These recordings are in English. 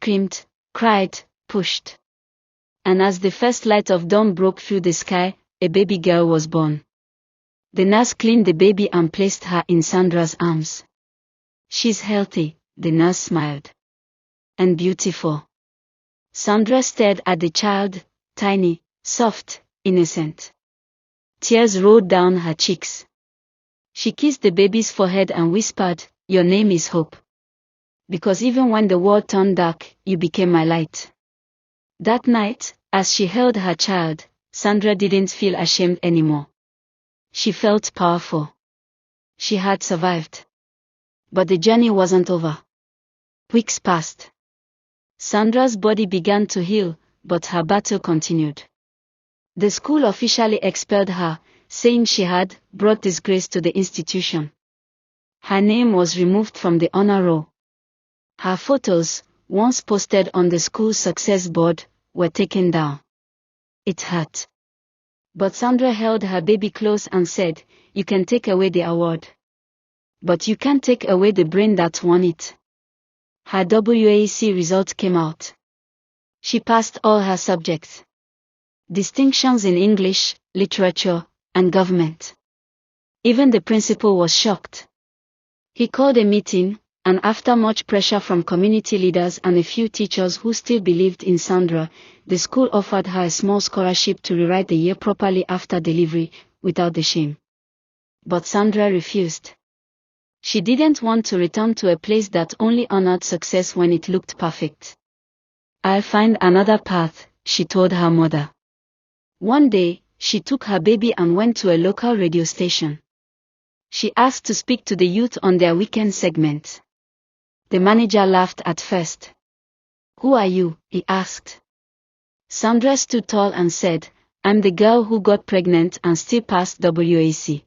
screamed, cried, pushed. And as the first light of dawn broke through the sky, a baby girl was born. The nurse cleaned the baby and placed her in Sandra's arms. She's healthy, the nurse smiled. And beautiful. Sandra stared at the child, tiny, soft, innocent. Tears rolled down her cheeks. She kissed the baby's forehead and whispered, "Your name is Hope. Because even when the world turned dark, you became my light." That night, as she held her child, Sandra didn't feel ashamed anymore. She felt powerful. She had survived. But the journey wasn't over. Weeks passed. Sandra's body began to heal, but her battle continued. The school officially expelled her, saying she had brought disgrace to the institution. Her name was removed from the honor roll. Her photos, once posted on the school's success board, were taken down. It hurt. But Sandra held her baby close and said, "You can take away the award. But you can't take away the brain that won it." Her WAEC result came out. She passed all her subjects. Distinctions in English, literature, and government. Even the principal was shocked. He called a meeting, and after much pressure from community leaders and a few teachers who still believed in Sandra, the school offered her a small scholarship to rewrite the year properly after delivery, without the shame. But Sandra refused. She didn't want to return to a place that only honored success when it looked perfect. "I'll find another path," she told her mother. One day, she took her baby and went to a local radio station. She asked to speak to the youth on their weekend segment. The manager laughed at first. "Who are you?" he asked. Sandra stood tall and said, "I'm the girl who got pregnant and still passed WAC.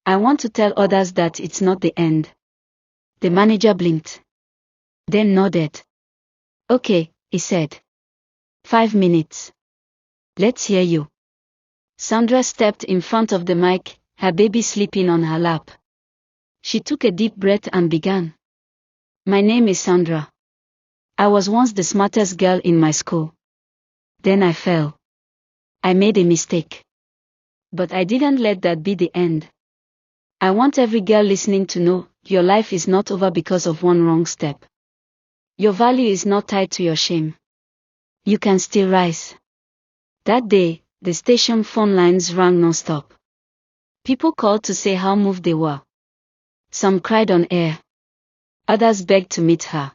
I want to tell others that it's not the end." The manager blinked. Then nodded. "Okay," he said. 5 minutes. Let's hear you." Sandra stepped in front of the mic, her baby sleeping on her lap. She took a deep breath and began. "My name is Sandra. I was once the smartest girl in my school. Then I fell. I made a mistake. But I didn't let that be the end. I want every girl listening to know, your life is not over because of one wrong step. Your value is not tied to your shame. You can still rise." That day, the station phone lines rang non-stop. People called to say how moved they were. Some cried on air. Others begged to meet her.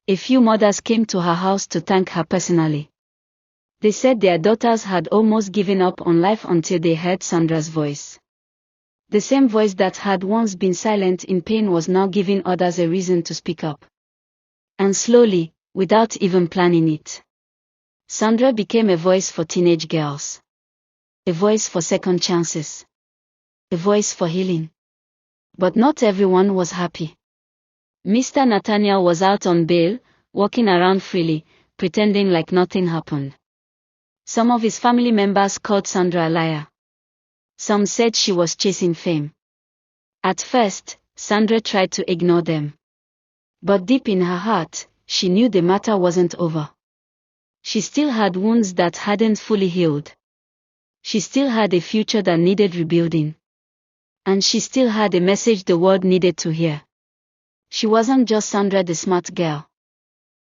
A few mothers came to her house to thank her personally. They said their daughters had almost given up on life until they heard Sandra's voice. The same voice that had once been silent in pain was now giving others a reason to speak up. And slowly, without even planning it, Sandra became a voice for teenage girls. A voice for second chances. A voice for healing. But not everyone was happy. Mr. Nathaniel was out on bail, walking around freely, pretending like nothing happened. Some of his family members called Sandra a liar. Some said she was chasing fame. At first, Sandra tried to ignore them. But deep in her heart, she knew the matter wasn't over. She still had wounds that hadn't fully healed. She still had a future that needed rebuilding. And she still had a message the world needed to hear. She wasn't just Sandra the smart girl.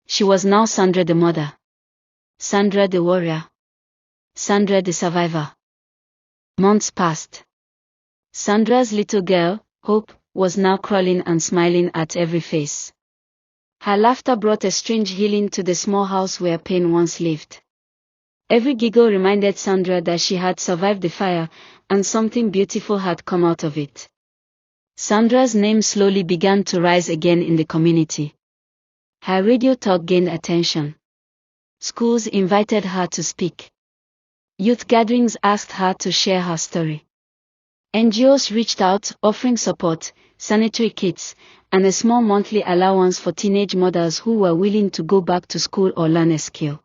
She was now Sandra the mother. Sandra the warrior. Sandra the survivor. Months passed. Sandra's little girl, Hope, was now crawling and smiling at every face. Her laughter brought a strange healing to the small house where pain once lived. Every giggle reminded Sandra that she had survived the fire, and something beautiful had come out of it. Sandra's name slowly began to rise again in the community. Her radio talk gained attention. Schools invited her to speak. Youth gatherings asked her to share her story. NGOs reached out, offering support, sanitary kits, and a small monthly allowance for teenage mothers who were willing to go back to school or learn a skill.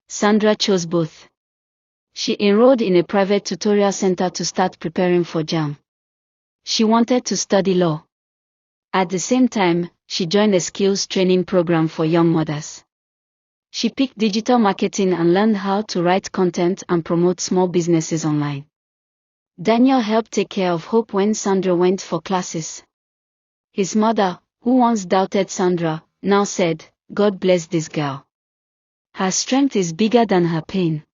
Sandra chose both. She enrolled in a private tutorial center to start preparing for JAM. She wanted to study law. At the same time, she joined a skills training program for young mothers. She picked digital marketing and learned how to write content and promote small businesses online. Daniel helped take care of Hope when Sandra went for classes. His mother, who once doubted Sandra, now said, "God bless this girl. Her strength is bigger than her pain."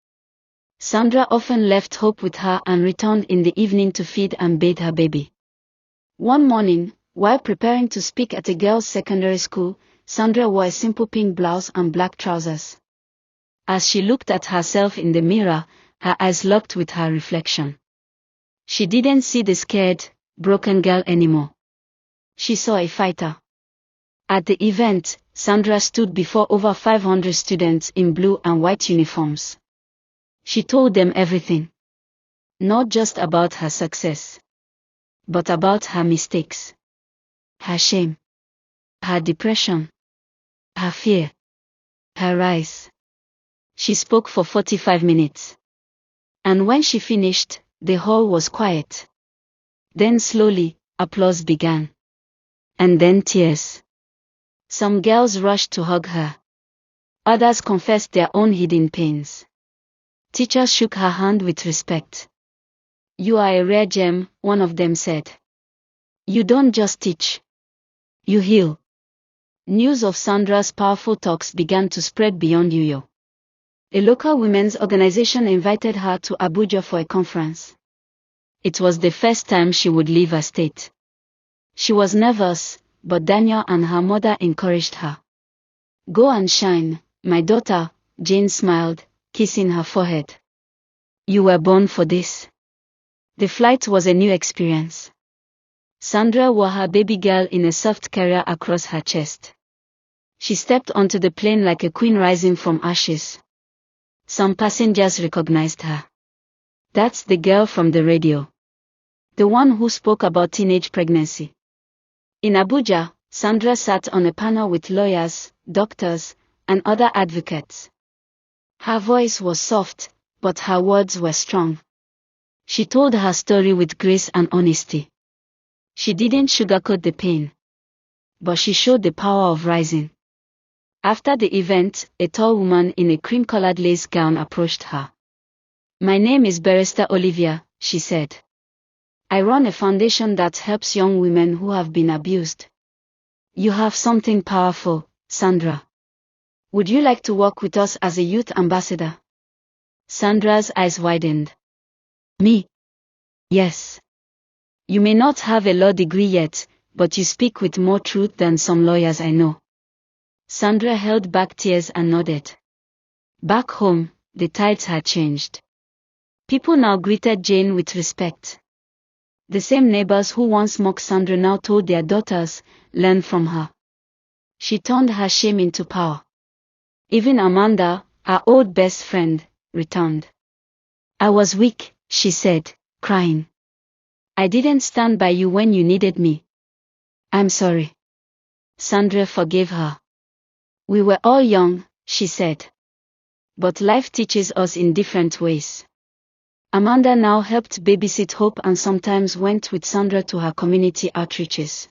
Sandra often left Hope with her and returned in the evening to feed and bathe her baby. One morning, while preparing to speak at a girls' secondary school, Sandra wore a simple pink blouse and black trousers. As she looked at herself in the mirror, her eyes locked with her reflection. She didn't see the scared, broken girl anymore. She saw a fighter. At the event, Sandra stood before over 500 students in blue and white uniforms. She told them everything. Not just about her success, but about her mistakes, her shame, her depression, her fear, her rise. She spoke for 45 minutes. And when she finished, the hall was quiet. Then slowly, applause began. And then tears. Some girls rushed to hug her. Others confessed their own hidden pains. Teachers shook her hand with respect. "You are a rare gem," one of them said. "You don't just teach. You heal." News of Sandra's powerful talks began to spread beyond Uyo. A local women's organization invited her to Abuja for a conference. It was the first time she would leave her state. She was nervous, but Daniel and her mother encouraged her. "Go and shine, my daughter," Jane smiled, kissing her forehead. "You were born for this." The flight was a new experience. Sandra wore her baby girl in a soft carrier across her chest. She stepped onto the plane like a queen rising from ashes. Some passengers recognized her. "That's the girl from the radio. The one who spoke about teenage pregnancy." In Abuja, Sandra sat on a panel with lawyers, doctors, and other advocates. Her voice was soft, but her words were strong. She told her story with grace and honesty. She didn't sugarcoat the pain, but she showed the power of rising. After the event, a tall woman in a cream-colored lace gown approached her. "My name is Barrister Olivia," she said. "I run a foundation that helps young women who have been abused." "You have something powerful, Sandra. Would you like to work with us as a youth ambassador?" Sandra's eyes widened. "Me? Yes. You may not have a law degree yet, but you speak with more truth than some lawyers I know." Sandra held back tears and nodded. Back home, the tides had changed. People now greeted Jane with respect. The same neighbors who once mocked Sandra now told their daughters, "Learn from her." She turned her shame into power. Even Amanda, her old best friend, returned. "I was weak," she said, crying. "I didn't stand by you when you needed me. I'm sorry." Sandra forgave her. "We were all young," she said. "But life teaches us in different ways." Amanda now helped babysit Hope and sometimes went with Sandra to her community outreaches.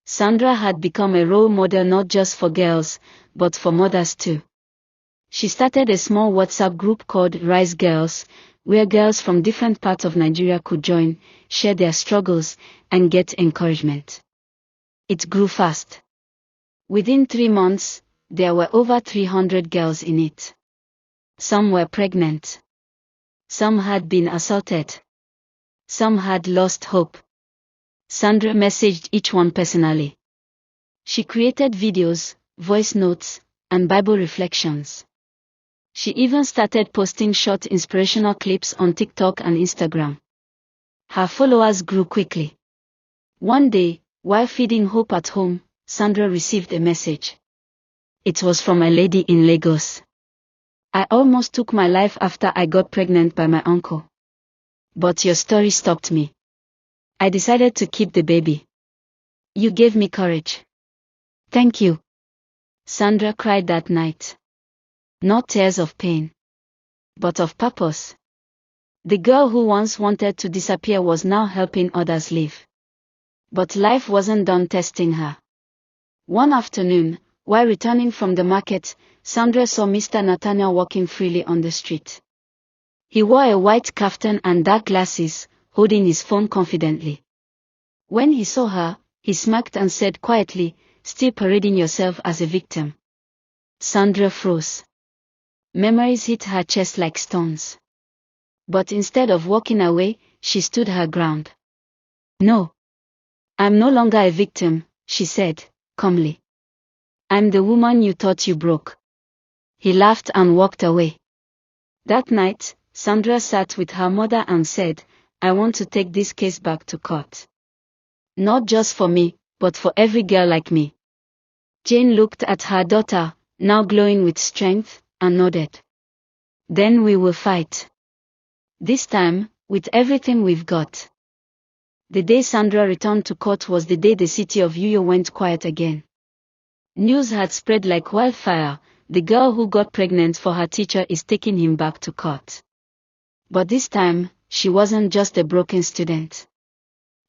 Sandra had become a role model not just for girls, but for mothers too. She started a small WhatsApp group called Rise Girls, where girls from different parts of Nigeria could join, share their struggles, and get encouragement. It grew fast. Within 3 months, there were over 300 girls in it. Some were pregnant. Some had been assaulted. Some had lost hope. Sandra messaged each one personally. She created videos, voice notes, and Bible reflections. She even started posting short inspirational clips on TikTok and Instagram. Her followers grew quickly. One day, while feeding Hope at home, Sandra received a message. It was from a lady in Lagos. "I almost took my life after I got pregnant by my uncle. But your story stopped me. I decided to keep the baby. You gave me courage. Thank you." Sandra cried that night. Not tears of pain, but of purpose. The girl who once wanted to disappear was now helping others live. But life wasn't done testing her. One afternoon, while returning from the market, Sandra saw Mr. Nathaniel walking freely on the street. He wore a white kaftan and dark glasses, holding his phone confidently. When he saw her, he smirked and said quietly, "Still parading yourself as a victim." Sandra froze. Memories hit her chest like stones. But instead of walking away, she stood her ground. "No. I'm no longer a victim," she said, calmly. "I'm the woman you thought you broke." He laughed and walked away. That night, Sandra sat with her mother and said, "I want to take this case back to court. Not just for me, but for every girl like me." Jane looked at her daughter, now glowing with strength, and nodded. "Then we will fight. This time, with everything we've got." The day Sandra returned to court was the day the city of Uyo went quiet again. News had spread like wildfire. The girl who got pregnant for her teacher is taking him back to court. But this time, she wasn't just a broken student.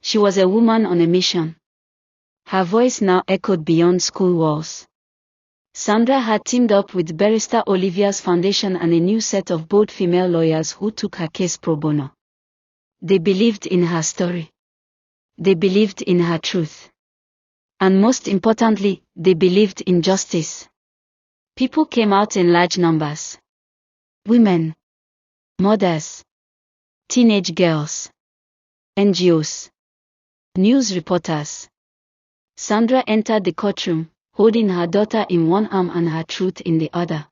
She was a woman on a mission. Her voice now echoed beyond school walls. Sandra had teamed up with barrister Olivia's foundation and a new set of bold female lawyers who took her case pro bono. They believed in her story. They believed in her truth. And most importantly, they believed in justice. People came out in large numbers. Women, mothers, teenage girls, NGOs, news reporters. Sandra entered the courtroom, holding her daughter in one arm and her truth in the other.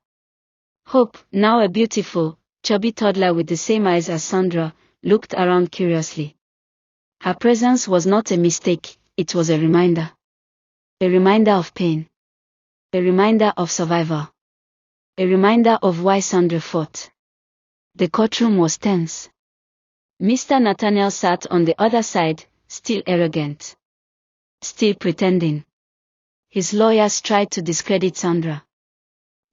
Hope, now a beautiful, chubby toddler with the same eyes as Sandra, looked around curiously. Her presence was not a mistake, it was a reminder. A reminder of pain. A reminder of survival. A reminder of why Sandra fought. The courtroom was tense. Mr. Nathaniel sat on the other side, still arrogant. Still pretending. His lawyers tried to discredit Sandra.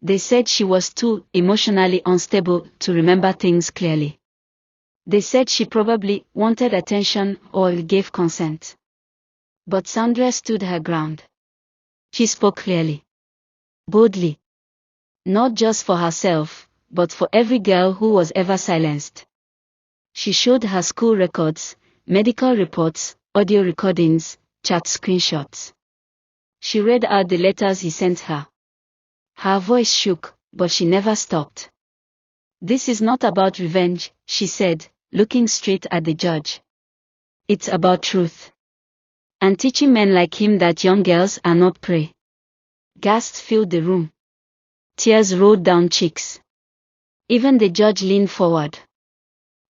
They said she was too emotionally unstable to remember things clearly. They said she probably wanted attention or gave consent. But Sandra stood her ground. She spoke clearly. Boldly. Not just for herself, but for every girl who was ever silenced. She showed her school records, medical reports, audio recordings, chat screenshots. She read out the letters he sent her. Her voice shook, but she never stopped. "This is not about revenge," she said, looking straight at the judge. "It's about truth. And teaching men like him that young girls are not prey." Gasps filled the room. Tears rolled down cheeks. Even the judge leaned forward.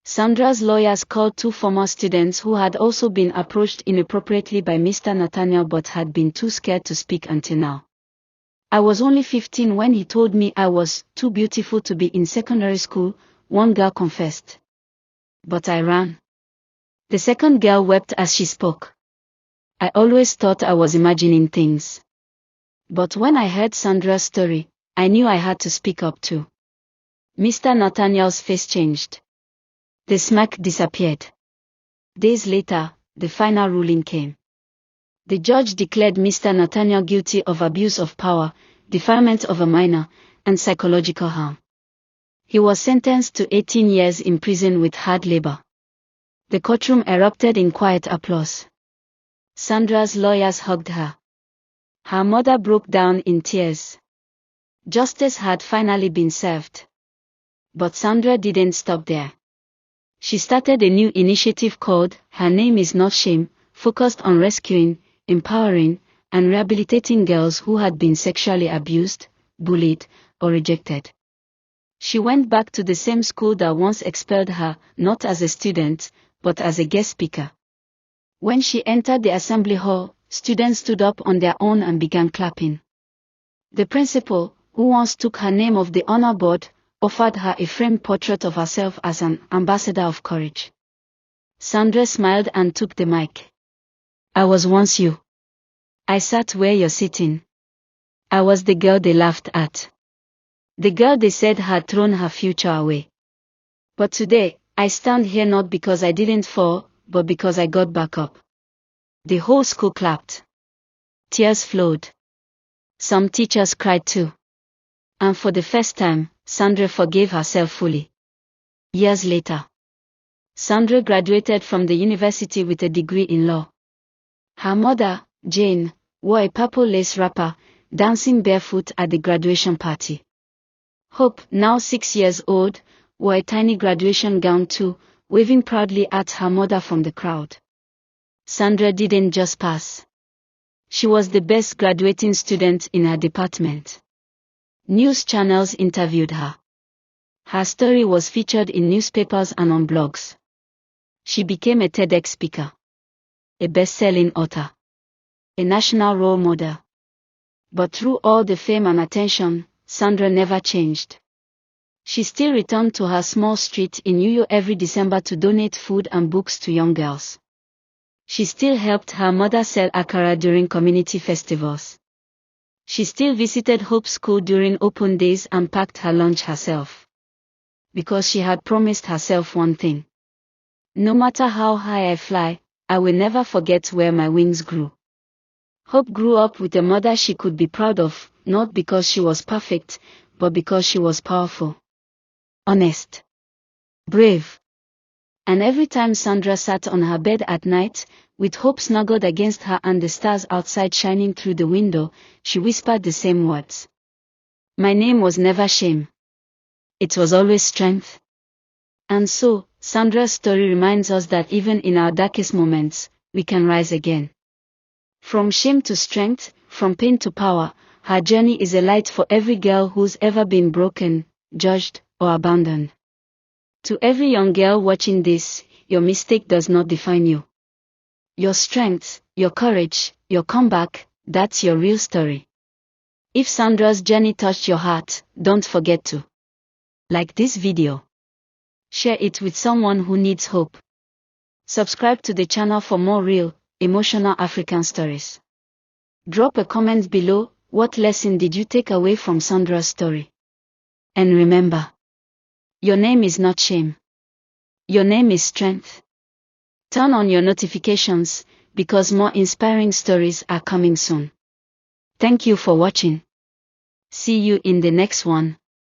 Sandra's lawyers called two former students who had also been approached inappropriately by Mr. Nathaniel but had been too scared to speak until now. "I was only 15 when he told me I was too beautiful to be in secondary school," one girl confessed. "But I ran." The second girl wept as she spoke. "I always thought I was imagining things. But when I heard Sandra's story, I knew I had to speak up too." Mr. Nathaniel's face changed. The smirk disappeared. Days later, the final ruling came. The judge declared Mr. Nathaniel guilty of abuse of power, defilement of a minor, and psychological harm. He was sentenced to 18 years in prison with hard labor. The courtroom erupted in quiet applause. Sandra's lawyers hugged her. Her mother broke down in tears. Justice had finally been served. But Sandra didn't stop there. She started a new initiative called Her Name Is Not Shame, focused on rescuing, empowering, and rehabilitating girls who had been sexually abused, bullied, or rejected. She went back to the same school that once expelled her, not as a student, but as a guest speaker. When she entered the assembly hall, students stood up on their own and began clapping. The principal, who once took her name off the honor board, offered her a framed portrait of herself as an ambassador of courage. Sandra smiled and took the mic. "I was once you. I sat where you're sitting. I was the girl they laughed at. The girl they said had thrown her future away. But today, I stand here not because I didn't fall, but because I got back up." The whole school clapped. Tears flowed. Some teachers cried too. And for the first time, Sandra forgave herself fully. Years later, Sandra graduated from the university with a degree in law. Her mother, Jane, wore a purple lace wrapper, dancing barefoot at the graduation party. Hope, now 6 years old, wore a tiny graduation gown too, waving proudly at her mother from the crowd. Sandra didn't just pass. She was the best graduating student in her department. News channels interviewed her. Her story was featured in newspapers and on blogs. She became a TEDx speaker, a best-selling author, a national role model. But through all the fame and attention, Sandra never changed. She still returned to her small street in New York every December to donate food and books to young girls. She still helped her mother sell akara during community festivals. She still visited Hope's school during open days and packed her lunch herself. Because she had promised herself one thing. No matter how high I fly, I will never forget where my wings grew. Hope grew up with a mother she could be proud of, not because she was perfect, but because she was powerful, honest, brave. And every time Sandra sat on her bed at night, with Hope snuggled against her and the stars outside shining through the window, she whispered the same words. My name was never shame. It was always strength. And so, Sandra's story reminds us that even in our darkest moments, we can rise again. From shame to strength, from pain to power, her journey is a light for every girl who's ever been broken, judged, or abandoned. To every young girl watching this, your mistake does not define you. Your strength, your courage, your comeback, that's your real story. If Sandra's journey touched your heart, don't forget to like this video. Share it with someone who needs hope. Subscribe to the channel for more real, emotional African stories. Drop a comment below, what lesson did you take away from Sandra's story? And remember, your name is not shame. Your name is strength. Turn on your notifications, because more inspiring stories are coming soon. Thank you for watching. See you in the next one.